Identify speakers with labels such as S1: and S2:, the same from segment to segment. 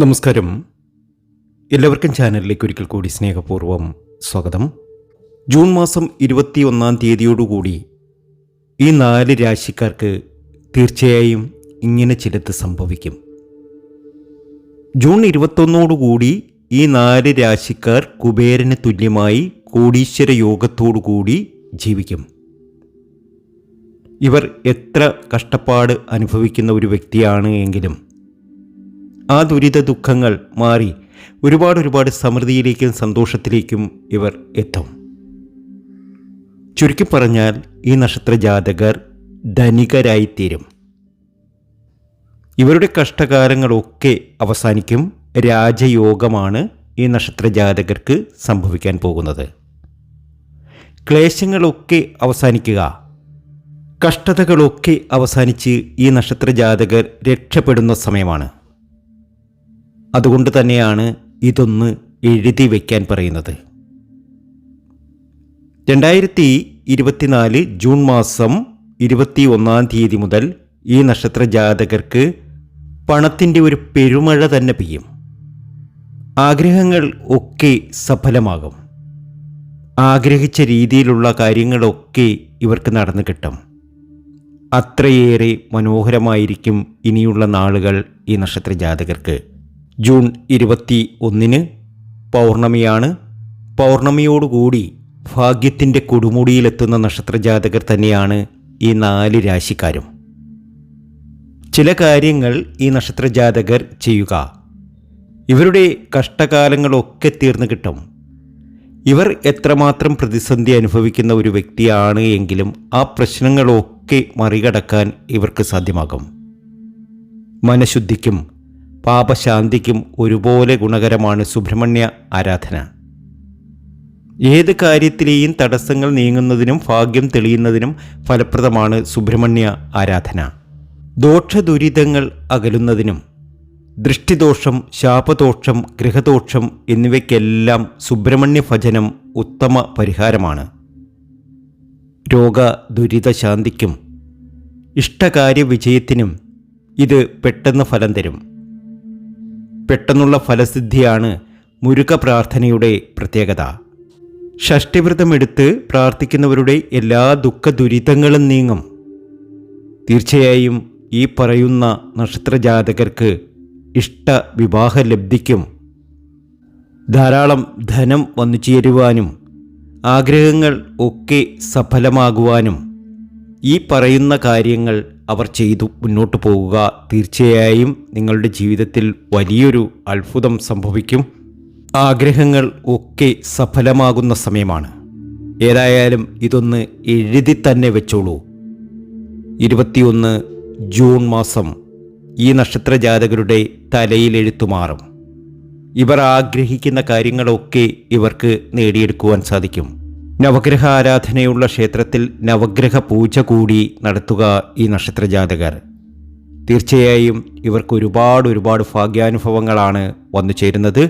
S1: നമസ്കാരം. എല്ലാവർക്കും ചാനലിലേക്ക് ഒരിക്കൽ കൂടി സ്നേഹപൂർവ്വം സ്വാഗതം. ജൂൺ മാസം 21 തീയതിയോടുകൂടി ഈ 4 രാശിക്കാർക്ക് തീർച്ചയായും ഇങ്ങനെ ചിലത് സംഭവിക്കും. ജൂൺ 21 ഈ 4 രാശിക്കാർ കുബേരന് തുല്യമായി കോടീശ്വര യോഗത്തോടുകൂടി ജീവിക്കും. ഇവർ എത്ര കഷ്ടപ്പാട് അനുഭവിക്കുന്ന ഒരു വ്യക്തിയാണ് എങ്കിലും ആ ദുരിത ദുഃഖങ്ങൾ മാറി ഒരുപാട് സമൃദ്ധിയിലേക്കും സന്തോഷത്തിലേക്കും ഇവർ എത്തും. ചുരുക്കി പറഞ്ഞാൽ ഈ നക്ഷത്ര ജാതകർ ധനികരായിത്തീരും. ഇവരുടെ കഷ്ടകാലങ്ങളൊക്കെ അവസാനിക്കും. രാജയോഗമാണ് ഈ നക്ഷത്ര ജാതകർക്ക് സംഭവിക്കാൻ പോകുന്നത്. ക്ലേശങ്ങളൊക്കെ അവസാനിക്കുക, കഷ്ടതകളൊക്കെ അവസാനിച്ച് ഈ നക്ഷത്ര ജാതകർ രക്ഷപ്പെടുന്ന സമയമാണ്. അതുകൊണ്ട് തന്നെയാണ് ഇതൊന്ന് എഴുതി വയ്ക്കാൻ പറയുന്നത്. 2024 ജൂൺ മാസം 21 തീയതി മുതൽ ഈ നക്ഷത്ര ജാതകർക്ക് പണത്തിൻ്റെ ഒരു പെരുമഴ തന്നെ പെയ്യും. ആഗ്രഹങ്ങൾ ഒക്കെ സഫലമാകും. ആഗ്രഹിച്ച രീതിയിലുള്ള കാര്യങ്ങളൊക്കെ ഇവർക്ക് നടന്നു കിട്ടും. അത്രയേറെ മനോഹരമായിരിക്കും ഇനിയുള്ള നാളുകൾ ഈ നക്ഷത്ര ജാതകർക്ക്. ജൂൺ 21 പൗർണമിയാണ്. പൗർണമിയോടുകൂടി ഭാഗ്യത്തിൻ്റെ കൊടുമുടിയിലെത്തുന്ന നക്ഷത്രജാതകർ തന്നെയാണ് ഈ 4 രാശിക്കാരും. ചില കാര്യങ്ങൾ ഈ നക്ഷത്രജാതകർ ചെയ്യുക, ഇവരുടെ കഷ്ടകാലങ്ങളൊക്കെ തീർന്നു കിട്ടും. ഇവർ എത്രമാത്രം പ്രതിസന്ധി അനുഭവിക്കുന്ന ഒരു വ്യക്തിയാണ് എങ്കിലും ആ പ്രശ്നങ്ങളൊക്കെ മറികടക്കാൻ ഇവർക്ക് സാധ്യമാകും. മനഃശുദ്ധിക്കും പാപശാന്തിക്കും ഒരുപോലെ ഗുണകരമാണ് സുബ്രഹ്മണ്യ ആരാധന. ഏത് കാര്യത്തിലെയും തടസ്സങ്ങൾ നീങ്ങുന്നതിനും ഭാഗ്യം തെളിയുന്നതിനും ഫലപ്രദമാണ് സുബ്രഹ്മണ്യ ആരാധന. ദോഷദുരിതങ്ങൾ അകലുന്നതിനും ദൃഷ്ടിദോഷം, ശാപദോഷം, ഗൃഹദോഷം എന്നിവയ്ക്കെല്ലാം സുബ്രഹ്മണ്യ ഭജനം ഉത്തമ പരിഹാരമാണ്. രോഗദുരിതശാന്തിക്കും ഇഷ്ടകാര്യ വിജയത്തിനും ഇത് പെട്ടെന്ന് ഫലം തരും. പെട്ടെന്നുള്ള ഫലസിദ്ധിയാണ് മുരുക പ്രാർത്ഥനയുടെ പ്രത്യേകത. ഷഷ്ടിവ്രതമെടുത്ത് പ്രാർത്ഥിക്കുന്നവരുടെ എല്ലാ ദുഃഖ ദുരിതങ്ങളും നീങ്ങും. തീർച്ചയായും ഈ പറയുന്ന നക്ഷത്രജാതകർക്ക് ഇഷ്ട വിവാഹ ലബ്ധിക്കും ധാരാളം ധനം വന്നു ചേരുവാനും ആഗ്രഹങ്ങൾ ഒക്കെ സഫലമാകുവാനും ഈ പറയുന്ന കാര്യങ്ങൾ അവർ ചെയ്തു മുന്നോട്ട് പോകുക. തീർച്ചയായും നിങ്ങളുടെ ജീവിതത്തിൽ വലിയൊരു അത്ഭുതം സംഭവിക്കും. ആഗ്രഹങ്ങൾ ഒക്കെ സഫലമാകുന്ന സമയമാണ്. ഏതായാലും ഇതൊന്ന് എഴുതി തന്നെ വെച്ചോളൂ. 21 ജൂൺ മാസം ഈ നക്ഷത്രജാതകരുടെ തലയിൽ എഴുത്തുമാറും. ഇവർ ആഗ്രഹിക്കുന്ന കാര്യങ്ങളൊക്കെ ഇവർക്ക് നേടിയെടുക്കുവാൻ സാധിക്കും. നവഗ്രഹ ആരാധനയുള്ള ക്ഷേത്രത്തിൽ നവഗ്രഹ പൂജ കൂടി നടത്തുക ഈ നക്ഷത്രജാതകർ. തീർച്ചയായും ഇവർക്ക് ഒരുപാട് ഭാഗ്യാനുഭവങ്ങളാണ് വന്നു ചേരുന്നത്.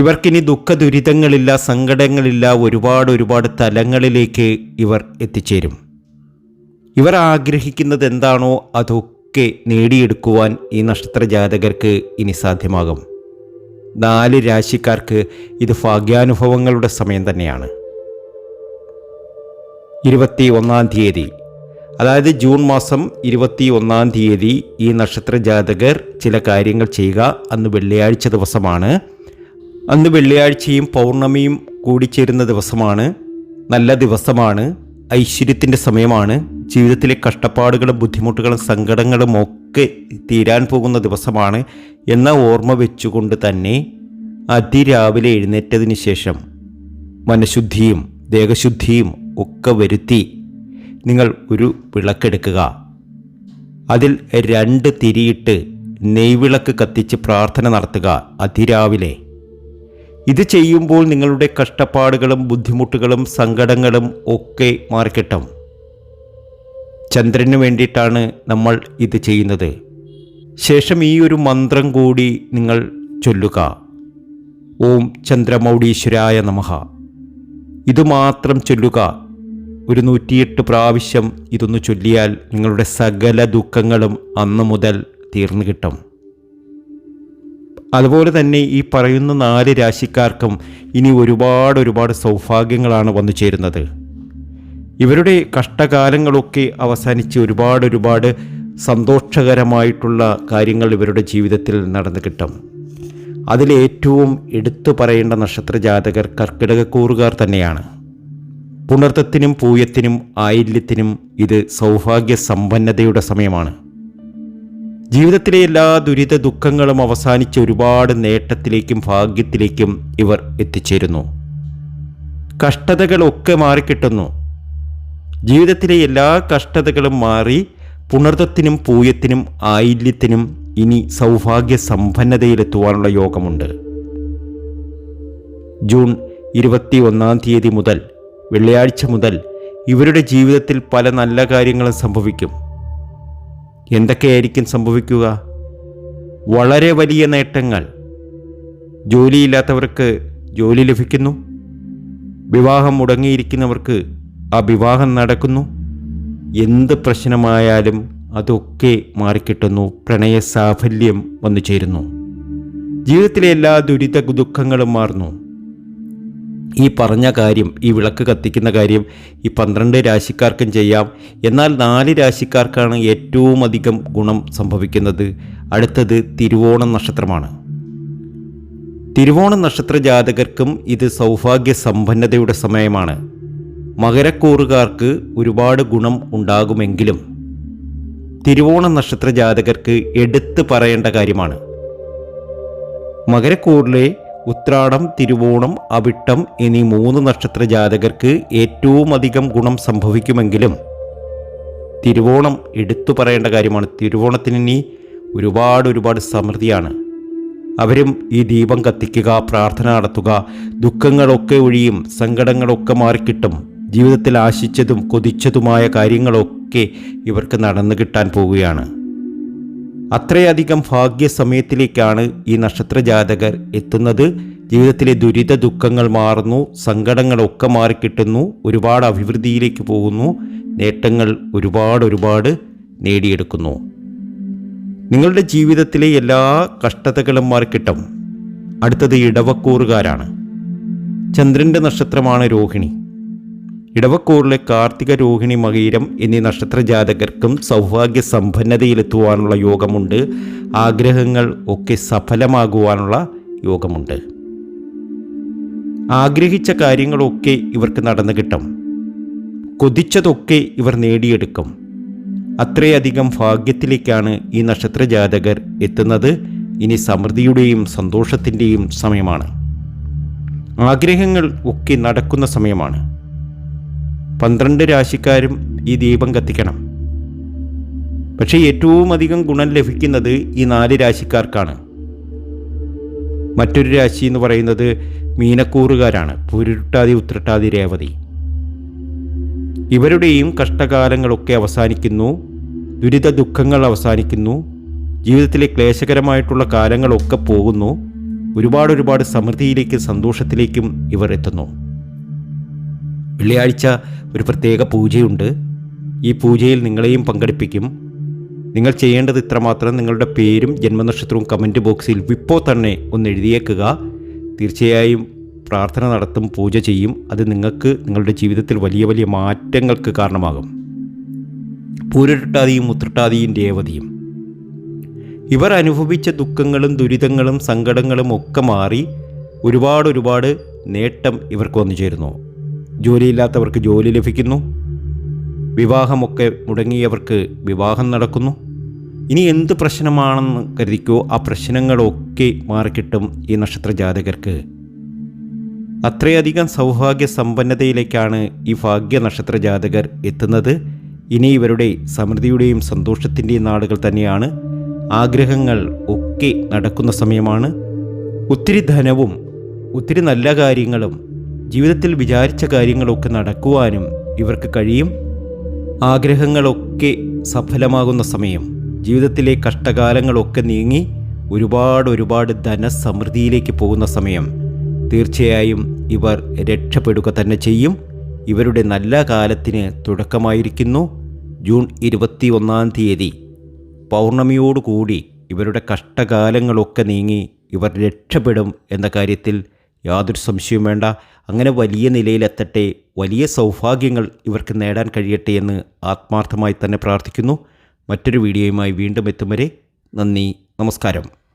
S1: ഇവർക്കിനി ദുഃഖ ദുരിതങ്ങളില്ല, സങ്കടങ്ങളില്ല. ഒരുപാട് തലങ്ങളിലേക്ക് ഇവർ എത്തിച്ചേരും. ഇവർ ആഗ്രഹിക്കുന്നത് എന്താണോ അതൊക്കെ നേടിയെടുക്കുവാൻ ഈ നക്ഷത്രജാതകർക്ക് ഇനി സാധ്യമാകും. 4 രാശിക്കാർക്ക് ഇത് ഭാഗ്യാനുഭവങ്ങളുടെ സമയം തന്നെയാണ്. 21 തീയതി, അതായത് ജൂൺ മാസം 21 തീയതി ഈ നക്ഷത്രജാതകർ ചില കാര്യങ്ങൾ ചെയ്യുക. അന്ന് വെള്ളിയാഴ്ച ദിവസമാണ്. അന്ന് വെള്ളിയാഴ്ചയും പൗർണമിയും കൂടിച്ചേരുന്ന ദിവസമാണ്. നല്ല ദിവസമാണ്. ഐശ്വര്യത്തിൻ്റെ സമയമാണ്. ജീവിതത്തിലെ കഷ്ടപ്പാടുകളും ബുദ്ധിമുട്ടുകളും സങ്കടങ്ങളും ഒക്കെ തീരാൻ പോകുന്ന ദിവസമാണ് എന്ന ഓർമ്മ വെച്ചുകൊണ്ട് തന്നെ അതിരാവിലെ എഴുന്നേറ്റതിന് ശേഷം മനഃശുദ്ധിയും ദേഹശുദ്ധിയും ഒക്കെ വരുത്തി നിങ്ങൾ ഒരു വിളക്കെടുക്കുക. അതിൽ 2 തിരിയിട്ട് നെയ്വിളക്ക് കത്തിച്ച് പ്രാർത്ഥന നടത്തുക അതിരാവിലെ. ഇത് ചെയ്യുമ്പോൾ നിങ്ങളുടെ കഷ്ടപ്പാടുകളും ബുദ്ധിമുട്ടുകളും സങ്കടങ്ങളും ഒക്കെ മാറിക്കിട്ടും. ചന്ദ്രന് വേണ്ടിയിട്ടാണ് നമ്മൾ ഇത് ചെയ്യുന്നത്. ശേഷം ഈ ഒരു മന്ത്രം കൂടി നിങ്ങൾ ചൊല്ലുക. ഓം ചന്ദ്രമൗഢീശ്വരായ നമഃ. ഇതുമാത്രം ചൊല്ലുക. ഒരു 108 പ്രാവശ്യം ഇതൊന്ന് ചൊല്ലിയാൽ നിങ്ങളുടെ സകല ദുഃഖങ്ങളും അന്നു മുതൽ തീർന്നു കിട്ടും. അതുപോലെ തന്നെ ഈ പറയുന്ന 4 രാശിക്കാർക്കും ഇനി ഒരുപാട് സൗഭാഗ്യങ്ങളാണ് വന്നു ചേരുന്നത്. ഇവരുടെ കഷ്ടകാലങ്ങളൊക്കെ അവസാനിച്ച് ഒരുപാട് സന്തോഷകരമായിട്ടുള്ള കാര്യങ്ങൾ ഇവരുടെ ജീവിതത്തിൽ നടന്നു കിട്ടും. അതിലേറ്റവും എടുത്തു പറയേണ്ട നക്ഷത്ര ജാതകർ കർക്കിടകക്കൂറുകാർ തന്നെയാണ്. പുണർത്തത്തിനും പൂയത്തിനും ആയില്യത്തിനും ഇത് സൗഭാഗ്യ സമ്പന്നതയുടെ സമയമാണ്. ജീവിതത്തിലെ എല്ലാ ദുരിത ദുഃഖങ്ങളും അവസാനിച്ച് ഒരുപാട് നേട്ടത്തിലേക്കും ഭാഗ്യത്തിലേക്കും ഇവർ എത്തിച്ചേരുന്നു. കഷ്ടതകളൊക്കെ മാറിക്കിട്ടുന്നു. ജീവിതത്തിലെ എല്ലാ കഷ്ടതകളും മാറി പുണർത്തത്തിനും പൂയത്തിനും ആയില്യത്തിനും ഇനി സൗഭാഗ്യ സമ്പന്നതയിലെത്തുവാനുള്ള യോഗമുണ്ട്. ജൂൺ 21 മുതൽ വെള്ളിയാഴ്ച മുതൽ ഇവരുടെ ജീവിതത്തിൽ പല നല്ല കാര്യങ്ങളും സംഭവിക്കും. എന്തൊക്കെയായിരിക്കും സംഭവിക്കുക? വളരെ വലിയ നേട്ടങ്ങൾ. ജോലിയില്ലാത്തവർക്ക് ജോലി ലഭിക്കുന്നു. വിവാഹം മുടങ്ങിയിരിക്കുന്നവർക്ക് ആ വിവാഹം നടക്കുന്നു. എന്ത് പ്രശ്നമായാലും അതൊക്കെ മാറിക്കിട്ടുന്നു. പ്രണയ സാഫല്യം വന്നു ചേരുന്നു. ജീവിതത്തിലെ എല്ലാ ദുരിത ദുഃഖങ്ങളും മാറുന്നു. ഈ പറഞ്ഞ കാര്യം, ഈ വിളക്ക് കത്തിക്കുന്ന കാര്യം ഈ 12 രാശിക്കാർക്കും ചെയ്യാം. എന്നാൽ 4 രാശിക്കാർക്കാണ് ഏറ്റവും അധികം ഗുണം സംഭവിക്കുന്നത്. അടുത്തത് തിരുവോണം നക്ഷത്രമാണ്. തിരുവോണം നക്ഷത്ര ജാതകർക്കും ഇത് സൗഭാഗ്യ സമ്പന്നതയുടെ സമയമാണ്. മകരക്കൂറുകാർക്ക് ഒരുപാട് ഗുണം ഉണ്ടാകുമെങ്കിലും തിരുവോണം നക്ഷത്ര ജാതകർക്ക് എടുത്തു പറയേണ്ട കാര്യമാണ്. മകരക്കൂറിലെ ഉത്രാടം, തിരുവോണം, അവിട്ടം എന്നീ 3 നക്ഷത്ര ജാതകർക്ക് ഏറ്റവും അധികം ഗുണം സംഭവിക്കുമെങ്കിലും തിരുവോണം എടുത്തു പറയേണ്ട കാര്യമാണ്. തിരുവോണത്തിന് ഇനി ഒരുപാട് സമൃദ്ധിയാണ്. അവരും ഈ ദീപം കത്തിക്കുക, പ്രാർത്ഥന നടത്തുക. ദുഃഖങ്ങളൊക്കെ ഒഴിയും, സങ്കടങ്ങളൊക്കെ മാറിക്കിട്ടും. ജീവിതത്തിൽ ആശിച്ചതും കൊതിച്ചതുമായ കാര്യങ്ങളൊക്കെ ഇവർക്ക് നടന്നു കിട്ടാൻ പോവുകയാണ്. അത്രയധികം ഭാഗ്യസമയത്തിലേക്കാണ് ഈ നക്ഷത്ര ജാതകർ എത്തുന്നത്. ജീവിതത്തിലെ ദുരിത ദുഃഖങ്ങൾ മാറുന്നു, സങ്കടങ്ങളൊക്കെ മാറിക്കിട്ടുന്നു, ഒരുപാട് അഭിവൃദ്ധിയിലേക്ക് പോകുന്നു, നേട്ടങ്ങൾ ഒരുപാട് നേടിയെടുക്കുന്നു. നിങ്ങളുടെ ജീവിതത്തിലെ എല്ലാ കഷ്ടതകളും മാറിക്കിട്ടും. അടുത്തത് ഇടവക്കൂറുകാരാണ്. ചന്ദ്രൻ്റെ നക്ഷത്രമാണ് രോഹിണി. ഇടവക്കൂറിലെ കാർത്തിക, രോഹിണി, മകീരം എന്നീ നക്ഷത്ര ജാതകർക്കും സൗഭാഗ്യ സമ്പന്നതയിലെത്തുവാനുള്ള യോഗമുണ്ട്. ആഗ്രഹങ്ങൾ ഒക്കെ സഫലമാകുവാനുള്ള യോഗമുണ്ട്. ആഗ്രഹിച്ച കാര്യങ്ങളൊക്കെ ഇവർക്ക് നടന്നു കിട്ടും. കൊതിച്ചതൊക്കെ ഇവർ നേടിയെടുക്കും. അത്രയധികം ഭാഗ്യത്തിലേക്കാണ് ഈ നക്ഷത്ര ജാതകർ എത്തുന്നത്. ഇനി സമൃദ്ധിയുടെയും സന്തോഷത്തിൻ്റെയും സമയമാണ്. ആഗ്രഹങ്ങൾ ഒക്കെ നടക്കുന്ന സമയമാണ്. 12 രാശിക്കാരും ഈ ദീപം കത്തിക്കണം. പക്ഷേ ഏറ്റവും അധികം ഗുണം ലഭിക്കുന്നത് ഈ 4 രാശിക്കാർക്കാണ്. മറ്റൊരു രാശി എന്ന് പറയുന്നത് മീനക്കൂറുകാരാണ്. പൂരുരുട്ടാതി, ഉത്രട്ടാതി, രേവതി. ഇവരുടെയും കഷ്ടകാലങ്ങളൊക്കെ അവസാനിക്കുന്നു. ദുരിത ദുഃഖങ്ങൾ അവസാനിക്കുന്നു. ജീവിതത്തിലെ ക്ലേശകരമായിട്ടുള്ള കാലങ്ങളൊക്കെ പോകുന്നു. ഒരുപാട് സമൃദ്ധിയിലേക്കും സന്തോഷത്തിലേക്കും ഇവർ എത്തുന്നു. വെള്ളിയാഴ്ച ഒരു പ്രത്യേക പൂജയുണ്ട്. ഈ പൂജയിൽ നിങ്ങളെയും പങ്കെടുപ്പിക്കും. നിങ്ങൾ ചെയ്യേണ്ടത് ഇത്രമാത്രം: നിങ്ങളുടെ പേരും ജന്മനക്ഷത്രവും കമൻറ്റ് ബോക്സിൽ ഇപ്പോൾ തന്നെ ഒന്ന് എഴുതിയേക്കുക. തീർച്ചയായും പ്രാർത്ഥന നടത്തും, പൂജ ചെയ്യും. അത് നിങ്ങൾക്ക് നിങ്ങളുടെ ജീവിതത്തിൽ വലിയ മാറ്റങ്ങൾക്ക് കാരണമാകും. പൂരുരുട്ടാതിയും ഉത്രട്ടാതിയും രേവതിയും ഇവർ അനുഭവിച്ച ദുഃഖങ്ങളും ദുരിതങ്ങളും സങ്കടങ്ങളും ഒക്കെ മാറി ഒരുപാട് നേട്ടം ഇവർക്ക് വന്നു ചേരുന്നു. ജോലിയില്ലാത്തവർക്ക് ജോലി ലഭിക്കുന്നു. വിവാഹമൊക്കെ മുടങ്ങിയവർക്ക് വിവാഹം നടക്കുന്നു. ഇനി എന്ത് പ്രശ്നമാണെന്ന് കരുതിക്കോ, ആ പ്രശ്നങ്ങളൊക്കെ മാറിക്കിട്ടും ഈ നക്ഷത്ര ജാതകർക്ക്. അത്രയധികം സൗഭാഗ്യ സമ്പന്നതയിലേക്കാണ് ഈ ഭാഗ്യ നക്ഷത്ര ജാതകർ എത്തുന്നത്. ഇനി ഇവരുടെ സമൃദ്ധിയുടെയും സന്തോഷത്തിൻ്റെയും നാളുകൾ തന്നെയാണ്. ആഗ്രഹങ്ങൾ ഒക്കെ നടക്കുന്ന സമയമാണ്. ഒത്തിരി ധനവും ഒത്തിരി നല്ല കാര്യങ്ങളും ജീവിതത്തിൽ വിചാരിച്ച കാര്യങ്ങളൊക്കെ നടക്കുവാനും ഇവർക്ക് കഴിയും. ആഗ്രഹങ്ങളൊക്കെ സഫലമാകുന്ന സമയം. ജീവിതത്തിലെ കഷ്ടകാലങ്ങളൊക്കെ നീങ്ങി ഒരുപാട് ധനസമൃദ്ധിയിലേക്ക് പോകുന്ന സമയം. തീർച്ചയായും ഇവർ രക്ഷപ്പെടുക തന്നെ ചെയ്യും. ഇവരുടെ നല്ല കാലത്തിന് തുടക്കമായിരിക്കുന്നു. ജൂൺ 21 പൗർണമിയോടുകൂടി ഇവരുടെ കഷ്ടകാലങ്ങളൊക്കെ നീങ്ങി ഇവർ രക്ഷപ്പെടും എന്ന കാര്യത്തിൽ യാതൊരു സംശയവും വേണ്ട. അങ്ങനെ വലിയ നിലയിലെത്തട്ടെ, വലിയ സൗഭാഗ്യങ്ങൾ ഇവർക്ക് നേടാൻ കഴിയട്ടെ എന്ന് ആത്മാർത്ഥമായി തന്നെ പ്രാർത്ഥിക്കുന്നു. മറ്റൊരു വീഡിയോയുമായി വീണ്ടും എത്തും വരെ നന്ദി, നമസ്കാരം.